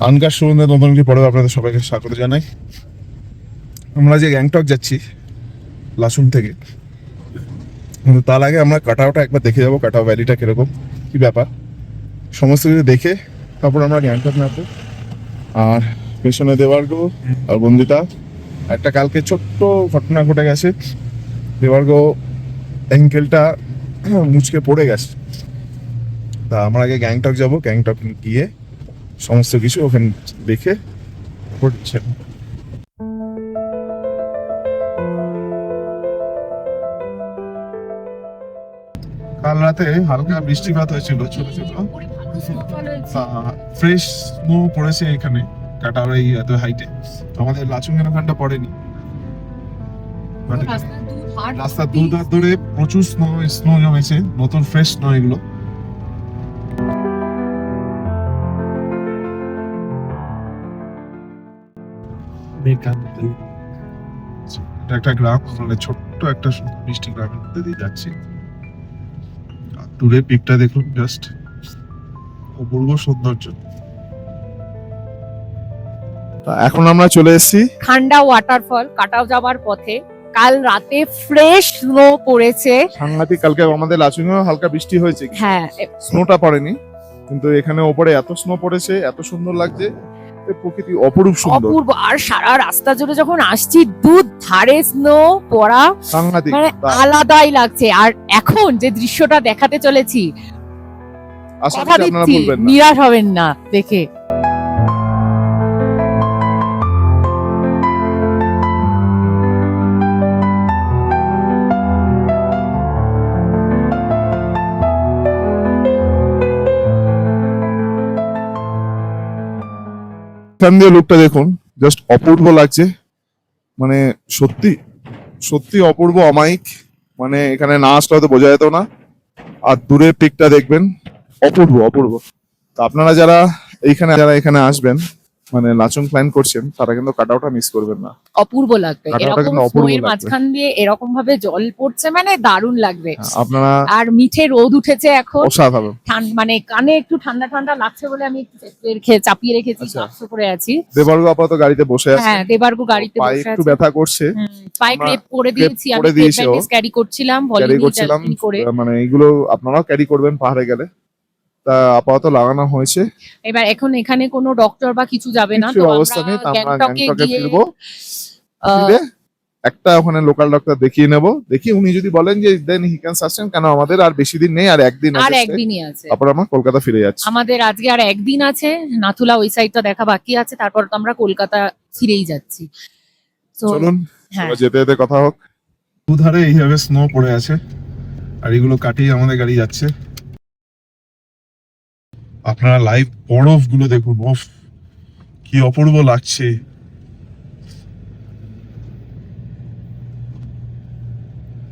আনকার সুবন্ধে নতুন একটি পর্বে আপনাদের সবাইকে স্বাগত জানাই। আমরা যে গ্যাংটক যাচ্ছি লাচুং থেকে, কিন্তু তার আগে আমরা কাটাওটা একবার দেখে যাবো। কাটাও ভ্যালিটা কিরকম, কি ব্যাপার, সমস্ত কিছু দেখে তারপর আমরা গ্যাংটক নামবো। আর পেছনে দেবার্গ আর বন্দিতা, একটা কালকে ছোট্ট ঘটনা ঘটে গেছে। দেবার্গ অ্যাঙ্কেলটা মুচকে পড়ে গেছে। তা আমরা আগে গ্যাংটক যাবো, গ্যাংটক গিয়ে সমস্ত কিছু ওখানে দেখে পড়ছে। কাল রাতে হালকা বৃষ্টিপাত হয়েছিল, ছোট ছোট ফ্রেশ স্নো পড়েছে এখানে কাটার এই এত হাইটে। আমাদের লাচুংয়ের ওখানটা পড়েনি, রাস্তার দুধার ধরে প্রচুর স্নো জমেছে, নতুন ফ্রেশ স্নো এগুলো। এটা একটা গ্রাম, মানে ছোট্ট একটা মিষ্টি গ্রামের মধ্যে দিয়ে যাচ্ছি। দূরে পিকটা দেখুন, জাস্ট অপূর্ব সৌন্দর্য। এখন আমরা চলে এসেছি খান্ডা ওয়াটারফল। কাটাও যাবার পথে কাল রাতে ফ্রেশ স্নো পড়েছে, সাংঘাতিক। কালকে আমাদের লাচুংয়েও হালকা বৃষ্টি হয়েছে, হ্যাঁ স্নোটা পড়েনি, কিন্তু এখানে ওপরে এত স্নো পড়েছে, এত সুন্দর লাগছে, প্রকৃতি অপরূপ সুন্দর, অপূর্ব। আর সারা রাস্তা জুড়ে যখন আসছি দুধ ধারে স্নো পড়া, সাংঘাতিক, মানে আলাদাই লাগছে। আর এখন যে দৃশ্যটা দেখাতে চলেছি, আশা কথা করি আপনারা দিচ্ছি বলবেন না। নিরাশ হবেন না দেখে। এখান দিয়ে লুকটা দেখুন, জাস্ট অপূর্ব লাগছে, মানে সত্যি সত্যি অপূর্ব, অমায়িক। মানে এখানে না আসলে হয়তো বোঝা যেত না। আর দূরে পিকটা দেখবেন, অপূর্ব অপূর্ব। তো আপনারা যারা এখানে আসবেন, মানে লাচুং প্ল্যান করছেন, তারা কিন্তু কাটাওটা মিস করবেন না। অপূর্ব লাগবে, কাটাওটা এরকম কিন্তু অপূর্ব স্নোয়ের লাগবে। মাঝখান দিয়ে এরকম ভাবে জল পড়ছে, মানে দারুণ লাগবে। আপনারা আর মিঠে রোদ উঠেছে এখন, অসাধারণ। মানে কানে একটু ঠান্ডা ঠান্ডা লাগছে বলে আমি একটু চাপিয়ে রেখেছি, আচ্ছা। বাক্স করে আছি। দেবার্গ আপাতত গাড়িতে বসে আছে, হ্যাঁ, দেবার্গু গাড়িতে পায়ে বসে একটু আছে। ব্যথা করছে, পায়ে আমরা ক্রেপ করে ক্রেপ দিয়েছি, আমি করে দিয়েছি, ও ক্যারি করছিলাম, ক্যারি ভলিনি করছিলাম। করে। মানে এগুলো আপনারাও ক্যারি করবেন পাহাড়ে গেলে। তা আপাতত লাগানো হয়েছে, এবার এখন এখানে কোনো ডক্টর বা কিছু যাবে না, কিছু তো অবস্থা নেই। তা আমরা গ্যাংটকে গ্যাংটকে গিয়ে ফিরবো, ফিরে একটা ওখানে লোকাল ডক্টর দেখিয়ে নেব। দেখি উনি যদি বলেন যে দেন হি ক্যান সাস্টেন, কেন আমাদের আর বেশি দিন নেই, আর একদিন আর আছে, একদিনই আছে তারপর আমরা কলকাতা ফিরে যাচ্ছি। আমাদের। আজকে আর একদিন আছে, নাথুলা ওই সাইডটা দেখা বাকি আছে, তারপর তো আমরা কলকাতা ফিরেই যাচ্ছি। তো চলুন হ্যাঁ, এবার যেতে যেতে কথা হোক। দুধারে এইভাবে স্নো পড়ে আছে, আর এগুলো কাটিয়ে আমাদের গাড়ি যাচ্ছে। আপনারা লাইভ বরফ গুলো দেখুন, ওফ কি অপূর্ব লাগছে।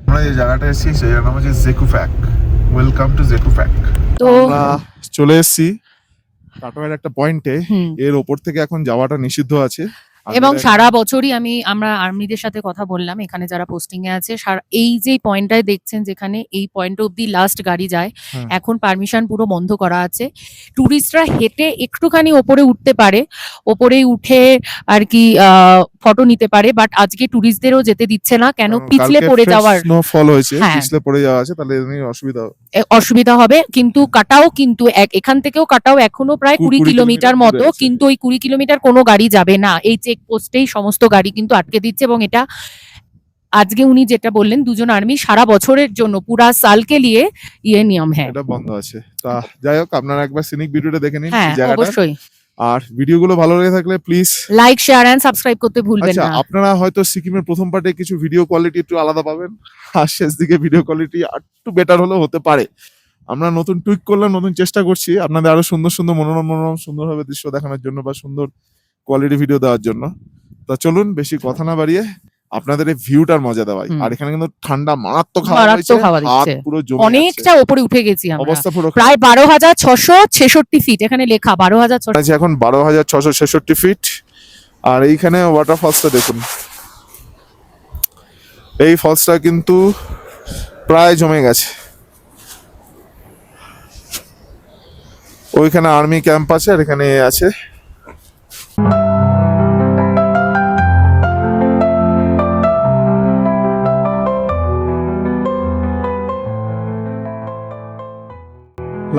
আমরা যে জায়গাটা এসেছি সেই জায়গার নাম হচ্ছে জেকুফ্যাক। Welcome to জেকুফ্যাক। তো চলে এসেছি কাটোয়ার একটা পয়েন্টে, হুম। এর ওপর থেকে এখন যাওয়াটা নিষিদ্ধ আছে। এবং সারা বছরই আমরা আর্মিদের সাথে কথা বললাম, এখানে যারা পোস্টিং এ আছে, এই যে পয়েন্টটায় দেখছেন, যেখানে এই পয়েন্ট অব্দি লাস্ট গাড়ি যায়, হ্যাঁ। এখন পারমিশন পুরো বন্ধ করা আছে। টুরিস্টরা হেঁটে একটুখানি ওপরে উঠতে পারে, ওপরে উঠে আর কি ফটো নিতে পারে, বাট আজকে টুরিস্টদেরও যেতে দিচ্ছে না, কেন পিছলে পড়ে যাওয়ার স্নোফল হয়েছে, হ্যাঁ। পিছলে পড়ে যাওয়া আছে, তাহলে এমনি অসুবিধা হবে। অসুবিধা হবে। কিন্তু কাটাও কিন্তু এখান থেকেও কাটাও এখনো প্রায় 20 20 কিলোমিটার কিলোমিটার মতো, দূরে আছে। কিন্তু ওই 20 কিলোমিটার কোনো গাড়ি যাবে না, এই চেকপোস্টেই সমস্ত গাড়ি কিন্তু আটকে দিচ্ছে। এবং এটা আজকে উনি যেটা বললেন, দুজন আর্মি সারা বছরের জন্য পুরা সালকে নিয়ে নিয়ম হ্যাঁ। এটা বন্ধ আছে। তা যাই হোক, আপনারা একবার সিনিক ভিডিওটা দেখে নিন হ্যাঁ, এই জায়গাটা। অবশ্যই আর ভিডিওগুলো ভালো লেগে থাকলে please like, share and subscribe করতে ভুলবেন আচ্ছা, না। আপনারা হয়তো সিকিমের প্রথম পার্টে কিছু ভিডিও কোয়ালিটি একটু আলাদা পাবেন, আর শেষ দিকে ভিডিও কোয়ালিটি একটু বেটার হলেও হতে পারে। আমরা নতুন টুইক করলাম, নতুন চেষ্টা করছি আপনাদের আরো সুন্দর সুন্দর মনোরম সুন্দরভাবে দৃশ্য দেখানোর জন্য, বা সুন্দর কোয়ালিটি ভিডিও দেওয়ার জন্য। তা চলুন বেশি কথা না বাড়িয়ে আপনাদের এই ভিউটার মজা দেওয়াই। আর এখানে কিন্তু ঠান্ডা মারাত্মক হাওয়া মারাত্মক হাওয়া হয়েছে, হাত দিচ্ছে। পুরো জমে অনেকটা উপরে উঠে গেছি আমরা, অবস্থা পুরো প্রায় 12,666 ফিট, এখানে লেখা 12,600। আছে এখন 12,666 ফিট। আর এইখানে ওয়াটার ফলসটা দেখুন, এই ফলসটা কিন্তু প্রায় জমে গেছে। ওইখানে আর্মি ক্যাম্প আছে, আর এখানে আছে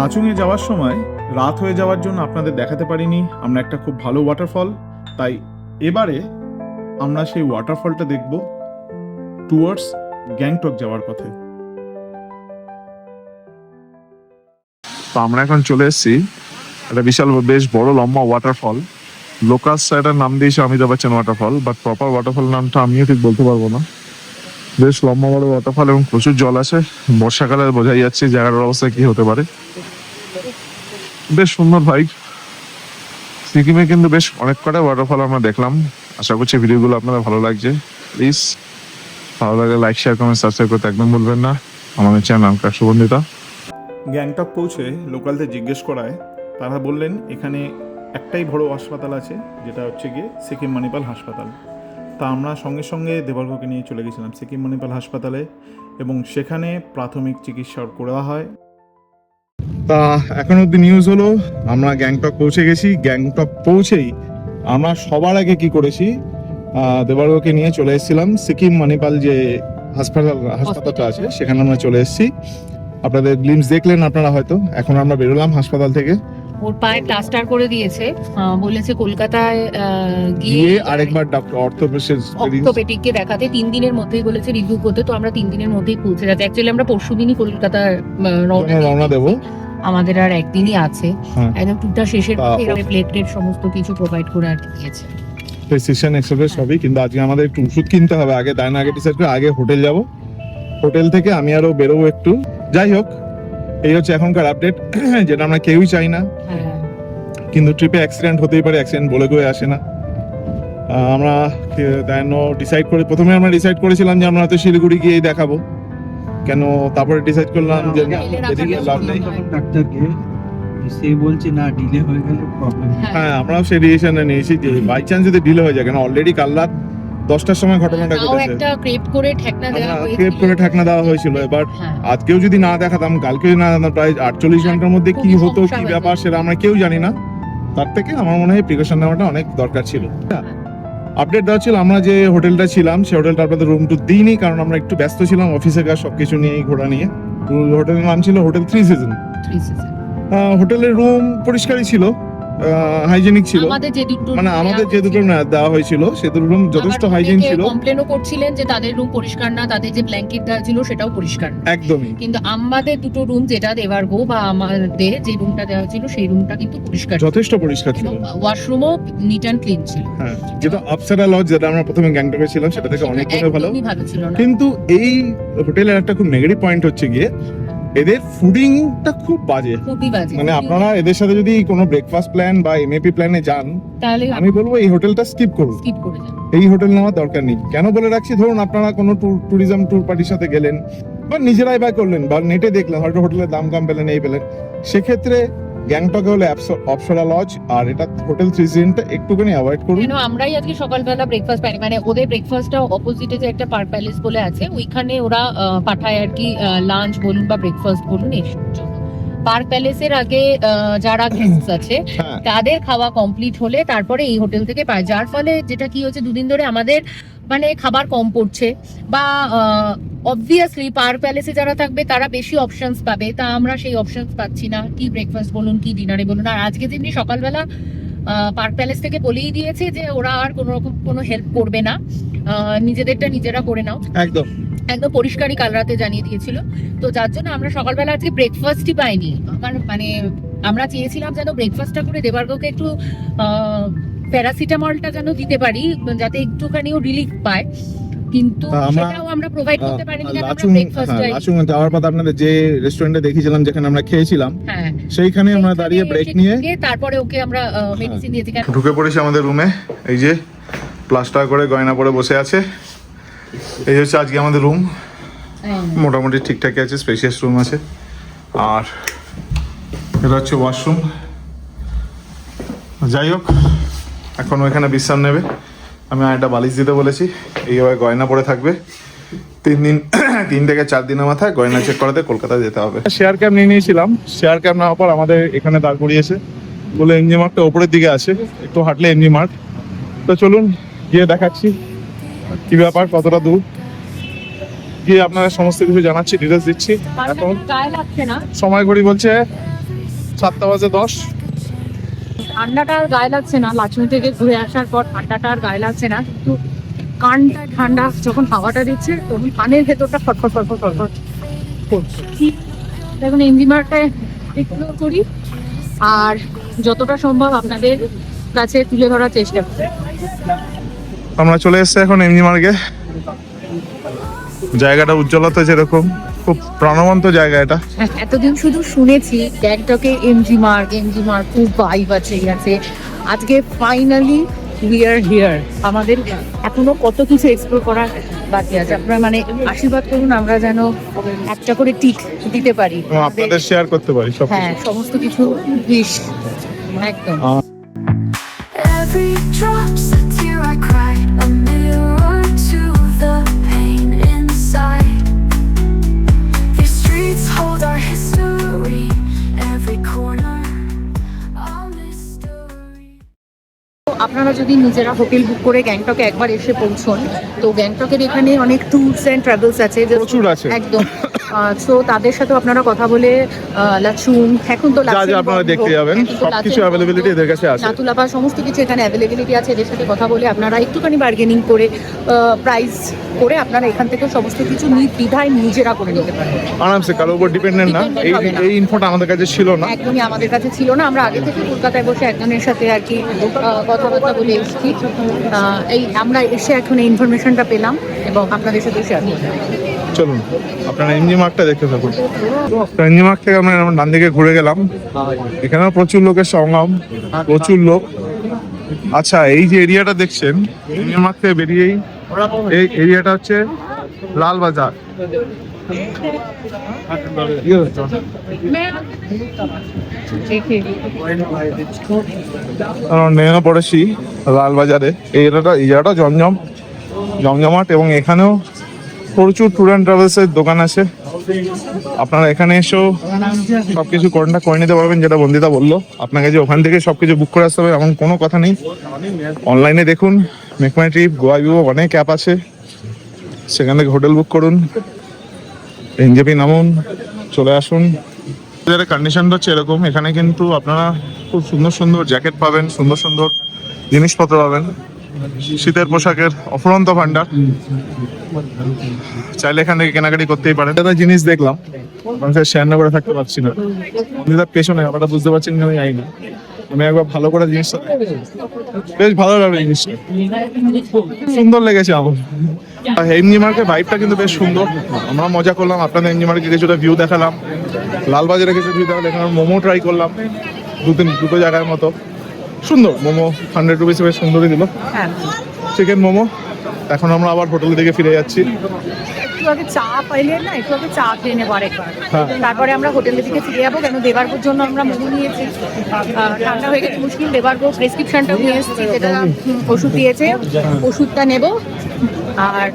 লাচুংয়ে যাওয়ার সময় রাত হয়ে যাওয়ার জন্য আপনাদের দেখাতে পারিনি আমরা একটা খুব ভালো ওয়াটারফল, তাই এবারে আমরা সেই ওয়াটারফলটা দেখব টুয়ার্ডস গ্যাংটক যাওয়ার পথে। তো আমরা এখন চলে এসেছি একটা বিশাল বেশ বড় লম্বা ওয়াটারফল। লোকাসরা এটার নাম দিয়েছে Amitabh Bachchan waterfall, but proper waterfall নামটা আমিও ঠিক বলতে পারবো না। বেশ লম্বা বড় ওয়াটারফল এবং প্রচুর জল আছে। বর্ষাকালে বোঝাই যাচ্ছে জায়গাটার অবস্থা কি হতে পারে। বেশ সুন্দর ভাইব। সিকিমে কিন্তু বেশ অনেক কটা ওয়াটারফল আমরা দেখলাম। আশা করছি ভিডিওগুলো আপনাদের ভালো লাগছে। প্লিজ ভালো লাগলে লাইক, শেয়ার, কমেন্ট, সাবস্ক্রাইব করতে একদম ভুলবেন না। আমাদের চ্যানেল সুবন্ধিতা। গ্যাংটক পৌঁছে লোকালদের জিজ্ঞেস করায় তারা বললেন এখানে একটাই বড় হাসপাতাল আছে, যেটা হচ্ছে গিয়ে সিকিম মণিপাল হাসপাতাল। তা আমরা সঙ্গে সঙ্গে দেবর্গকে নিয়ে চলে গেছিলাম সিকিম মণিপাল হাসপাতালে এবং সেখানে প্রাথমিক চিকিৎসা করা হয়। তা এখন অব্দি নিউজ হলো আমরা গ্যাংটক পৌঁছে গেছি। গ্যাংটক পৌঁছেই আমরা সবার আগে কি করেছি, দেবর্গকে নিয়ে চলে এসেছিলাম সিকিম মণিপাল যে হাসপাতালটা আছে সেখানে আমরা চলে এসেছি। আপনাদের গ্লিমস দেখলেন আপনারা হয়তো। এখন আমরা বেরোলাম হাসপাতাল থেকে। ওর পায়ে প্লাস্টার করে দিয়েছে, বলেছে কলকাতায় গিয়ে আরেকবার ডক্টর অর্থোপেডিককে দেখাতে 3 দিনের মধ্যেই বলেছে রিভিউ করতে। তো আমরা 3 দিনের মধ্যেই পৌঁছে যাচ্ছি। অ্যাকচুয়ালি আমরা পরশুদিনই কলকাতায় রওনা দেবো। আমাদের আর একদিনই আছে। একদম টুকটা শেষের প্লেটলেট সমস্ত কিছু প্রোভাইড করে আর দিয়েছে। প্রেসক্রিপশন এক্সপ্রেস সবই, কিন্তু আজকে আমাদের একটু ওষুধ কিনতে হবে আগে, তাই না? আগে ডিসাইড করে আগে হোটেল যাব। হোটেল থেকে আমি আরো বেরোবো একটু। যাই হোক, এই হচ্ছে এখনকার আপডেট, যেটা আমরা কেউই চাই না। কিন্তু ট্রিপে অ্যাক্সিডেন্ট হতেই পারে, অ্যাক্সিডেন্ট বলে করে আসে না। আমরা প্রথমে আমরা ডিসাইড করেছিলাম যে আমরা হয়তো শিলিগুড়ি গিয়েই দেখাবো, কেন তারপরে ডিসাইড করলাম যে লাভ নেই। সে বলছে না ডিলে হয়ে গেলে প্রবলেম। হ্যাঁ, আমরাও সেই ডিসিশন নিয়েছি যে বাই চান্স যদি ডিলে হয়ে যায়, কেন অলরেডি কাল রাত 10টার সময় ঘটনাটা ঘটেছে। একটা ক্রেপ করে ঠেকনা দেওয়া হয়েছিল। এবার আজকেও যদি না দেখাতাম, কালকে যদি না দেখাতাম, প্রায় 48 ঘন্টার মধ্যে কি হতো, কি ব্যাপার সেটা আমরা কেউ জানি না। তার থেকে আমার মনে হয় প্রিকশন নেওয়াটা অনেক দরকার ছিল। আপডেট দেওয়া ছিল, আমরা যে হোটেলটা ছিলাম সেই হোটেলটা আপনাদের রুম টু দিইনি, কারণ আমরা একটু ব্যস্ত ছিলাম অফিসের কাজ সবকিছু নিয়ে, ঘোরা নিয়ে। হোটেলের নাম ছিল হোটেল 3 সিজন। হোটেলের রুম পরিষ্কারই ছিল, হাইজেনিক ছিল। মানে আমাদের যে দুটো দেওয়া হয়েছিল সে দুটো রুম যথেষ্ট হাইজিন ছিল। কমপ্লেনও করছিলেন যে তাদের রুম পরিষ্কার না, তাদের যে ব্ল্যাঙ্কেট দেওয়া ছিল সেটাও পরিষ্কার না একদমই। কিন্তু আমাদের দুটো রুম, যেটা দেবার্গো বা আমাদের যে রুমটা দেওয়া ছিল সেই রুমটা কিন্তু পরিষ্কার, যথেষ্ট পরিষ্কার ছিল। ওয়াশরুমও নিট অ্যান্ড ক্লিন ছিল। হ্যাঁ, যেটা আপসারা লজ, যেটা আমরা প্রথমে গ্যাংটকে ছিলাম, সেটা থেকে অনেক ভালো ছিল না। কিন্তু এই হোটেলের একটা খুব নেগেটিভ পয়েন্ট হচ্ছে গিয়ে এদের ফুডিংটা খুব বাজে। মানে আপনারা এদের সাথে যদি কোনো ব্রেকফাস্ট প্ল্যান বা এমএপি প্ল্যানে যান, তাহলে আমি বলবো এই হোটেলটা স্কিপ করুন। এই হোটেল নেওয়ার দরকার নেই। কেন বলে রাখছি, ধরুন আপনারা কোনো ট্যুরিজম ট্যুর পার্টির সাথে গেলেন বা নিজেরাই বা করলেন বা নেটে দেখলেন, হয়তো হোটেলের দাম কম পেলেন, এই পেলেন, সেক্ষেত্রে গ্যাংটকে হলে অপসরা লজ আর এটা হোটেল 3 সিজনটা একটুখানি অ্যাভয়েড করুন। আমরাই আজকে সকালবেলা ব্রেকফাস্ট পাই, মানে ওদের ব্রেকফাস্টটা অপোজিটে যে একটা পার্ক প্যালেস বলে আছে, ওইখানে ওরা পাঠায় আর কি লাঞ্চ বলুন বা ব্রেকফাস্ট বলুন এসব জন্য। পার্ক প্যালেসের আগে যারা গেস্টস আছে তাদের খাওয়া কমপ্লিট হলে তারপরে এই হোটেল থেকে পায়, যার ফলে যেটা কি হচ্ছে, 2 দিন ধরে আমাদের মানে খাবার কম পড়ছে বা অবভিয়াসলি পার্ক প্যালেসে যারা থাকবে তারা বেশি অপশনস পাবে, তা আমরা সেই অপশনস পাচ্ছি না, কি ব্রেকফাস্ট বলুন কি ডিনারে বলুন। আর আজকে যেমনি সকালবেলা পার্ক প্যালেস থেকে বলেই দিয়েছে যে ওরা আর কোনো রকম কোনো হেল্প করবে না, নিজেদেরটা নিজেরা করে নাও, একদম একদম পরিষ্কারই কাল রাতে জানিয়ে দিয়েছিল। তো যার জন্য আমরা সকালবেলা আজকে ব্রেকফাস্টই পাইনি। আমার মানে আমরা চেয়েছিলাম যেন ব্রেকফাস্টটা করে দেবার্গকে একটু প্যারাসিটামলটা যেন দিতে পারি, যাতে একটুখানিও রিলিফ পায়, কিন্তু সেটাও আমরা প্রোভাইড করতে পারিনি। কারণ আমরা ব্রেকফাস্টটাই লাচুং যাওয়ার পর আপনাদের যে রেস্টুরেন্টে দেখিয়েছিলাম যেখানে আমরা খেয়েছিলাম, সেইখানে আমরা দাঁড়িয়ে ব্রেক নিয়ে তারপরে ওকে আমরা মেডিসিন দিয়েছি। ঢুকে পড়েছি আমাদের রুমে। এই যে প্লাস্টার করে গয়না পরে বসে আছে। এই হচ্ছে আজকে আমাদের রুম। মোটামুটি ঠিকঠাকই আছে, স্পেশিয়াস রুম আছে। আর এটা হচ্ছে ওয়াশরুম। যাই হোক, এখন ওইখানে বিশ্রাম নেবে। আমি একটা বালিশ দিতে বলেছি, এইভাবে গয়না পরে থাকবে 3 থেকে 4 দিনের মাথায় গয়না চেক করাতে কলকাতায় যেতে হবে। শেয়ার ক্যাব নিয়ে নিয়েছিলাম। শেয়ার ক্যাব নেওয়ার পর আমাদের এখানে দাঁড় করিয়েছে, বলে এমজি মার্টটা ওপরের দিকে আছে, একটু হাঁটলে এমজি মার্ট। তো চলুন গিয়ে দেখাচ্ছি কি ব্যাপার, কতটা দূর, গিয়ে আপনারা সমস্ত কিছু জানাচ্ছি, ডিটেলস দিচ্ছি। এখন সময় ঘড়ি বলছে 7:10। ঠান্ডাটা আর গায়ে লাগছে না, লাচুং থেকে ঘুরে আসার পর ঠান্ডাটা আর গায়ে লাগছে না, কিন্তু কানটা ঠান্ডা যখন হাওয়াটা দিচ্ছে তখন কানের ভেতরটা ফটফট ফটফট ফটফট করছে। এখন এনজিমারটায় এক্সপ্লোর করি আর যতটা সম্ভব আপনাদের কাছে তুলে ধরার চেষ্টা করি। আমরা চলে এসেছি এখন এমজি মার্গে। জায়গাটা উজ্জ্বলতা যেরকম, খুব প্রাণবন্ত জায়গা এটা। এতদিন শুধু শুনেছি গ্যাংটকে এমজি মার্গ খুব ভাইব আছে। আজকে ফাইনালি উই আর হিয়ার। আমাদের এখনো কত কিছু এক্সপ্লোর করার বাকি আছে। আপনারা মানে আশীর্বাদ করুন আমরা যেন একটা করে টিক দিতে পারি, এবং আপনাদের শেয়ার করতে পারি সব। হ্যাঁ সমস্ত কিছু উইশ একদম। Every drop's a tear I cry, a mirror to the pain inside. These streets hold our history, every corner a mystery. আপনারা যদি নিজেরা হোটেল বুক করে গ্যাংটকে একবার এসে পৌঁছন, তো গ্যাংটকের এখানে অনেক ট্যুরস অ্যান্ড ট্রাভেলস আছে, প্রচুর আছে। একদম। সো তাদের সাথে আপনারা কথা বলে লাচুং, এখন তো যা যা আপনারা দেখতে যাবেন সবকিছু অ্যাভেলেবিলিটি এদের কাছে আছে। নাতুলাবা সমস্ত কিছু এখানে অ্যাভেলেবিলিটি আছে। এদের সাথে কথা বলে আপনারা একটুখানি বার্গেনিং করে প্রাইস করে আপনারা এখান থেকে সমস্ত কিছু নির্দ্বিধায় নিজেরা করে নিতে পারেন আরামসে, কারোর উপর ডিপেন্ডেন্ট না। Dependent হবে না। এই ইনফোটা আমাদের কাছে ছিল না। একদমই আমাদের কাছে ছিল না। আমরা আগে থেকে কলকাতায় বসে একজনের সাথে আর কি কথাবার্তা বলে এসেছি। এই আমরা এসে এখন এই ইনফরমেশনটা পেলাম এবং আপনাদের সাথে শেয়ার করলাম। চলুন আপনারা এমজি মার্গটা দেখতে থাকুন। এমজি মার্গ থেকে আমরা ডান দিকে ঘুরে গেলাম। এখানেও প্রচুর লোকের সমাগম, প্রচুর লোক। আচ্ছা, এই যে এরিয়াটা দেখছেন এমজি মার্গ থেকে বেরিয়েই এই এরিয়াটা হচ্ছে লাল বাজার। নেমে পড়েছি লাল বাজারে। এই এরিয়াটা জমজমাট এবং এখানেও প্রচুর ট্যুর অ্যান্ড ট্রাভেলসের দোকান আছে। আপনারা এখানে এসেও সবকিছু কন্ট্যাক্ট করে নিতে পারবেন। যেটা বন্দিতা বললো, আপনাকে যে ওখান থেকে সবকিছু বুক করে আসতে হবে এমন কোনো কথা নেই। অনলাইনে দেখুন, মেক মাই ট্রিপ, গোয়া ভিউ, অনেক অ্যাপ আছে, সেখান থেকে হোটেল বুক করুন, এনজেপি নামুন, চলে আসুন। কন্ডিশনটা হচ্ছে এরকম, এখানে কিন্তু আপনারা খুব সুন্দর সুন্দর জ্যাকেট পাবেন, সুন্দর সুন্দর জিনিসপত্র পাবেন, শীতের পোশাকের অফুরন্ত ভান্ডার। চাইলে এখান থেকে কেনাকাটি করতেই পারেন। একটা জিনিস দেখলাম, মানুষের শেয়ার না করে থাকতে পারছি না। বন্ধুদের পেছনে আপনারা বুঝতে পারছেন কি আমি জানি না। আমি একবার ভালো করে জিনিসটা বেশ ভালো লাগলো, জিনিসটা সুন্দর লেগেছে আমার। এমজি মার্কের ভাইবটা কিন্তু বেশ সুন্দর। আমরা মজা করলাম, আপনাদের এমজি মার্কে কিছুটা ভিউ দেখালাম, লালবাজারে কিছু ভিউ দেখালাম, এখানে মোমো ট্রাই করলাম দুটো জায়গার মতো। সুন্দর মোমো, 100 রুপিস বেশ সুন্দরই দিল, চিকেন মোমো। এখন আমরা আবার হোটেলের দিকে ফিরে যাচ্ছি। একটু আগে চা পাইলেন না, একটু আগে চা খেয়ে নেবো আরেকবার। হ্যাঁ। তারপরে আমরা হোটেলের দিকে ফিরে যাবো, কেন দেবার্গোর জন্য আমরা মোমো নিয়েছি। ঠান্ডা হয়ে গেছে মুশকিল, দেবার্গো প্রেসক্রিপশনটা নিয়ে এসেছি, যেটা ওষুধ দিয়েছে, ওষুধটা নেব আর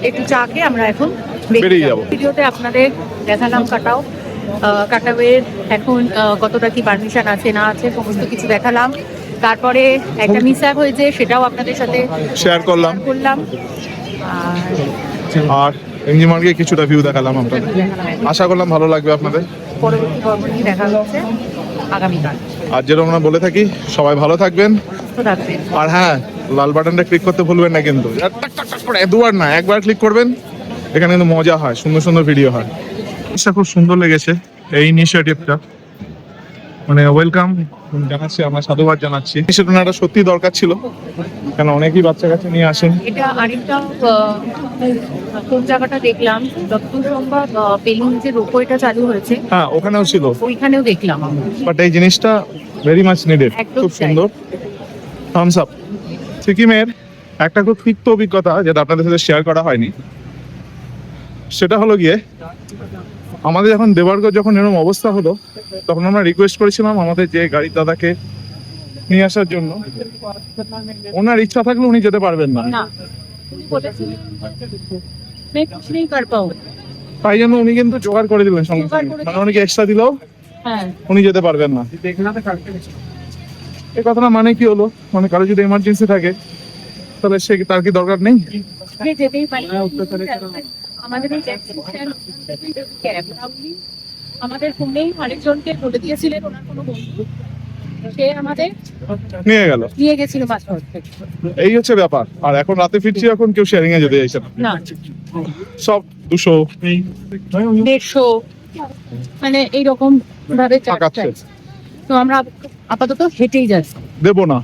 একটু চা খেয়ে আমরা এখন বেরিয়ে যাবো। ভিডিওতে আপনাদের দেখালাম কাটাওয়ের এখন কতটা কি পারমিশন আছে না আছে সমস্ত কিছু দেখালাম। তারপরে একটা মিস আপ হয়েছে, সেটাও আপনাদের সাথে শেয়ার করলাম। আর এমজি মার্কে কিছুটা ভিউ দেখালাম আপনাদের। আশা করলাম ভালো লাগবে আপনাদের। পরবর্তী পর্ব নিয়ে দেখা হচ্ছে আগামীকাল। আর যেরকম আমরা বলে থাকি, সবাই ভালো থাকবেন। সুস্থ থাকবেন। আর হ্যাঁ, লাল বাটনটা ক্লিক করতে ভুলবেন না কিন্তু। আর টাক টাক টাক করে দুবার না, একবার ক্লিক করবেন। এখানে কিন্তু মজা হয়, সুন্দর সুন্দর ভিডিও হয়। জিনিসটা খুব সুন্দর লেগেছে, এই ইনিশিয়েটিভটা। মানে ওয়েলকাম জানাচ্ছি, আমরা সাধুবাদ জানাচ্ছি। সেটা একটা সত্যি দরকার ছিল, কেন অনেকেই বাচ্চা কাচ্চা নিয়ে আসেন। এটা আরেকটা কোন জায়গাটা দেখলাম, যতদূর সম্ভব বেলুন যে রোপওয়েটা চালু হয়েছে, হ্যাঁ ওখানেও ছিল, ওইখানেও দেখলাম। বাট এই জিনিসটা ভেরি মাচ নিডেড, একদম খুব তাই। সুন্দর। Thums Up. সিকিমের একটা খুব তিক্ত অভিজ্ঞতা যেটা আপনাদের সাথে শেয়ার করা হয়নি, সেটা হলো গিয়ে আমাদের যখন দেবার্গো যখন এরকম অবস্থা হলো, তখন আমরা রিকোয়েস্ট করেছিলাম আমাদের যে গাড়ির দাদাকে নিয়ে আসার জন্য। ওনার ইচ্ছা থাকলে উনি যেতে পারবেন না, না উনি বলেছিলেন मैं कुछ नहीं कर पाऊँ। তাই জন্য উনি কিন্তু জোগাড় করে দিলেন সঙ্গে জোগাড় সঙ্গে। করে মানে অনেকে এক্সট্রা দিলেও হ্যাঁ, উনি যেতে পারবেন না। এই কথাটা মানে কি হলো, মানে কারো যদি এমার্জেন্সি থাকে তাহলে সে তার কি দরকার নেই? সে যেতেই পারি। আমাদের এই ট্যাক্সি স্ট্যান্ড ক্যাব আমাদের ফোনেই আরেকজনকে বলে দিয়েছিলেন ওনার কোনো বন্ধু, সে আমাদের নিয়ে গেল, নিয়ে গেছিল মাছ ধরতে। এই হচ্ছে ব্যাপার। আর এখন রাতে ফিরছি, এখন কেউ শেয়ারিং এ যেতে চাইছে না, না সব 200 150 মানে এইরকম ভাবে টাকাচ্ছে। তো আমরা আপাতত হেঁটেই যাচ্ছি। দেবো না।